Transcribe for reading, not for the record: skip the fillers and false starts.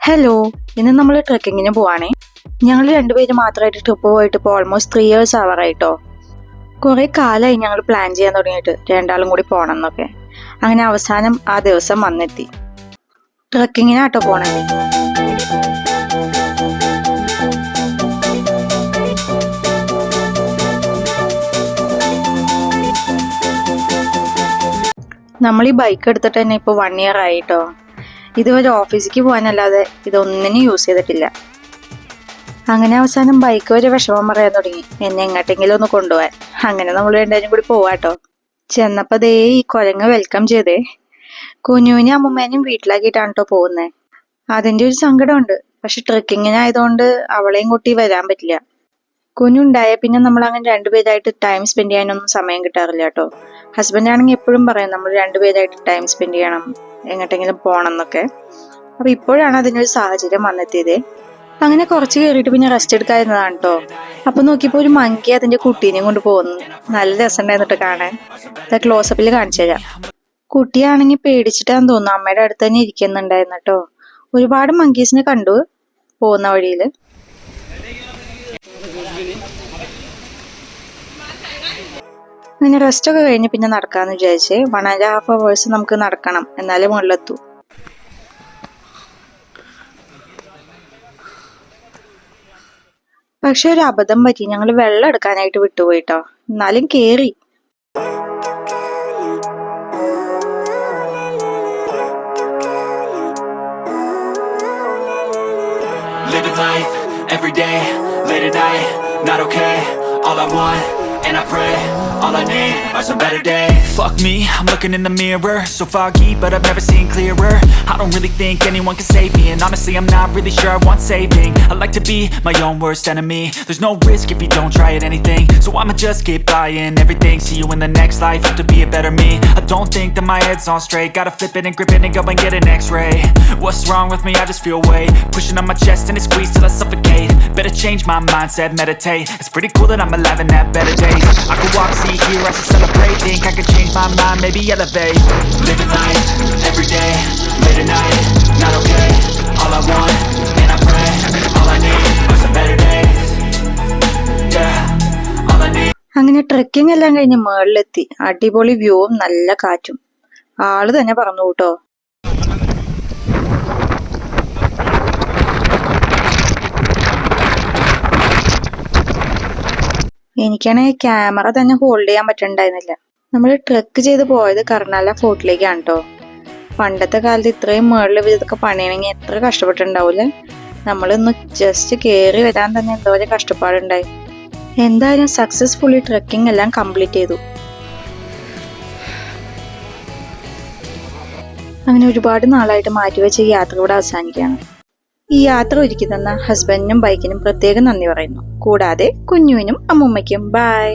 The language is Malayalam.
ഹലോ, ഇന്ന് നമ്മൾ ട്രെക്കിങ്ങിന് പോവാണേ. ഞങ്ങൾ രണ്ടുപേരും മാത്രമായിട്ട് ട്രിപ്പ് പോയിട്ട് ഇപ്പോൾ ഓൾമോസ്റ്റ് 3 years ആവാറായിട്ടോ. കുറേ കാലമായി ഞങ്ങൾ പ്ലാൻ ചെയ്യാൻ തുടങ്ങിയിട്ട് രണ്ടാളും കൂടി പോകണം എന്നൊക്കെ. അങ്ങനെ അവസാനം ആ ദിവസം വന്നെത്തി. ട്രെക്കിങ്ങിനാട്ടോ പോണേ. നമ്മൾ ഈ ബൈക്ക് എടുത്തിട്ട് തന്നെ ഇപ്പോൾ 1 year ആയിട്ടോ. ഇതുവരെ ഓഫീസിലേക്ക് പോകാനല്ലാതെ ഇതൊന്നിനും യൂസ് ചെയ്തിട്ടില്ല. അങ്ങനെ അവസാനം ബൈക്ക് വരെ വിഷമം പറയാൻ തുടങ്ങി, എന്നെ എങ്ങോട്ടെങ്കിലും ഒന്ന് കൊണ്ടുപോകാൻ. അങ്ങനെ നമ്മൾ രണ്ടുപേരും കൂടി പോവാട്ടോ. ചെന്നപ്പോൾ ദേ ഈ കുരങ്ങ് വെൽക്കം ചെയ്തേ. കുഞ്ഞുവിനെ അമ്മൂമ്മേനും വീട്ടിലാക്കിയിട്ടാണ് കേട്ടോ പോകുന്നത്. അതിൻ്റെ ഒരു സങ്കടമുണ്ട്. പക്ഷെ ട്രെക്കിങ്ങിനായതുകൊണ്ട് അവളെയും കൂട്ടി വരാൻ പറ്റില്ല. കുഞ്ഞുണ്ടായ പിന്നെ നമ്മൾ അങ്ങനെ രണ്ടുപേരായിട്ട് ടൈം സ്പെൻഡ് ചെയ്യാനൊന്നും സമയം കിട്ടാറില്ല കേട്ടോ. ഹസ്ബൻഡ് ആണെങ്കിൽ എപ്പോഴും പറയും നമ്മൾ രണ്ടുപേരായിട്ട് ടൈം സ്പെൻഡ് ചെയ്യണം, എങ്ങോട്ടെങ്കിലും പോകണം എന്നൊക്കെ. അപ്പോൾ ഇപ്പോഴാണ് അതിനൊരു സാഹചര്യം വന്നെത്തിയത്. അങ്ങനെ കുറച്ച് കയറിയിട്ട് പിന്നെ റെസ്റ്റ് എടുക്കാതിരുന്നതാണ് കേട്ടോ. അപ്പോൾ നോക്കിയപ്പോൾ ഒരു മങ്കി അതിൻ്റെ കുട്ടീനെയും കൊണ്ട് പോകുന്നു. നല്ല രസമുണ്ടായിരുന്നിട്ട് കാണാൻ. അത് ക്ലോസപ്പിൽ കാണിച്ചു തരാം. കുട്ടിയാണെങ്കിൽ പേടിച്ചിട്ടാന്ന് തോന്നുന്നു, അമ്മയുടെ അടുത്ത് തന്നെ ഇരിക്കുന്നുണ്ടായിരുന്നു കേട്ടോ. ഒരുപാട് മങ്കീസിനെ കണ്ടു പോകുന്ന വഴിയിൽ. അങ്ങനെ റെസ്റ്റൊക്കെ കഴിഞ്ഞ് പിന്നെ നടക്കാമെന്ന് വിചാരിച്ച് 1.5 hours നമുക്ക് നടക്കണം, എന്നാലേ മുകളിലെത്തൂ. പക്ഷെ ഒരു അബദ്ധം പറ്റി, ഞങ്ങൾ വെള്ളം എടുക്കാനായിട്ട് വിട്ടുപോയിട്ടോ. എന്നാലും കേറി. And I pray, all I need are some better days. Fuck me, I'm looking in the mirror, so foggy, but I've never seen clearer. I don't really think anyone can save me, and honestly I'm not really sure I want saving. I like to be my own worst enemy. There's no risk if you don't try at anything, so I'ma just keep buying everything. See you in the next life, have to be a better me. I don't think that my head's on straight, gotta flip it and grip it and go and get an x-ray. What's wrong with me? I just feel weight pushing on my chest and it squeezes till I suffocate. Better change my mindset, meditate. It's pretty cool that I'm alive and have better days. I could walk, see, hear, I should celebrate. Think I could change my mind, maybe elevate. Living life, every day, late at night, not okay. All I want, and I pray, all I need are some better days. Yeah, all I need. അങ്ങനെ ട്രെക്കിംഗ് എല്ലാം കഴിഞ്ഞ് മുകളിലെത്തി. അടിപൊളി വ്യൂവും നല്ല കാറ്റും. ആള് തന്നെ പറന്നു കൂട്ടോ. എനിക്കാണെങ്കിൽ ക്യാമറ തന്നെ ഹോൾഡ് ചെയ്യാൻ പറ്റണ്ടായിരുന്നില്ല. നമ്മൾ ട്രെക്ക് ചെയ്ത് പോയത് കർണാല ഫോർട്ടിലേക്കാണ് കേട്ടോ. പണ്ടത്തെ കാലത്ത് ഇത്രയും മുകളിൽ ഇതൊക്കെ പണിയണമെങ്കിൽ എത്ര കഷ്ടപ്പെട്ടുണ്ടാവൂലേ. നമ്മളൊന്ന് ജസ്റ്റ് കയറി വരാൻ തന്നെ എന്തോരം കഷ്ടപ്പാടുണ്ടായി. എന്തായാലും സക്സസ്ഫുള്ളി ട്രെക്കിംഗ് എല്ലാം കംപ്ലീറ്റ് ചെയ്തു. അങ്ങനെ ഒരുപാട് നാളായിട്ട് മാറ്റിവെച്ച ഈ യാത്ര കൂടെ അവസാനിക്കുകയാണ്. ഈ യാത്ര ഒരുക്കി തന്ന ഹസ്ബൻഡിനും ബൈക്കിനും പ്രത്യേകം നന്ദി പറയുന്നു. കൂടാതെ കുഞ്ഞുവിനും അമ്മൂമ്മയ്ക്കും. ബൈ.